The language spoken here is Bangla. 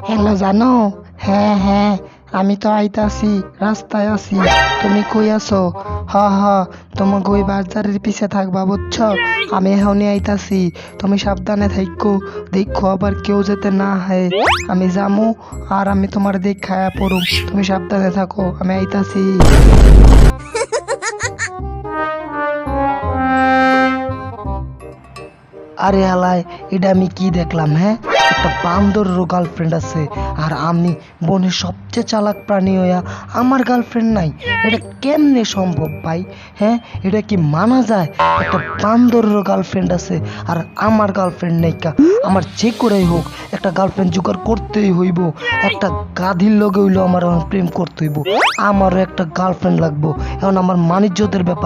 হ্যালো জানো, হ্যাঁ হ্যাঁ, আমি তো আইতাছি, রাস্তায় আছি। তুমি কই আছো? হ হ, তোমাকে ওই বাজারের পিছে থাকবা বুঝছো? আমি এখনই আইতাছি। তুমি সাবধানে থাইকো, দেখো আবার কেউ যেতে না হয়। আমি যামু, আর আমি তোমার দেখায়া পড়ুম। তুমি সাবধানে থাকো, আমি আইতাছি। আরে হালায়, এটা আমি কি দেখলাম? হ্যাঁ, একটা বান্দরেরও গার্লফ্রেন্ড আছে, আর আমি বনের সবচেয়ে চালাক প্রাণী হইয়া আমার গার্লফ্রেন্ড নাই। এটা কেমনে সম্ভব ভাই? হ্যাঁ, এটা কি মানা যায়? একটা বান্দরেরও গার্লফ্রেন্ড আছে আর আমার গার্লফ্রেন্ড নাই কা? আমার যে করেই হোক একটা গার্লফ্রেন্ড জোগাড় করতেই হইব। একটা গাধির লগে হইলো আমার এখন প্রেম করতে হইব। আমারও একটা গার্লফ্রেন্ড লাগবো। এখন আমার মানিজ্যতের ব্যাপার।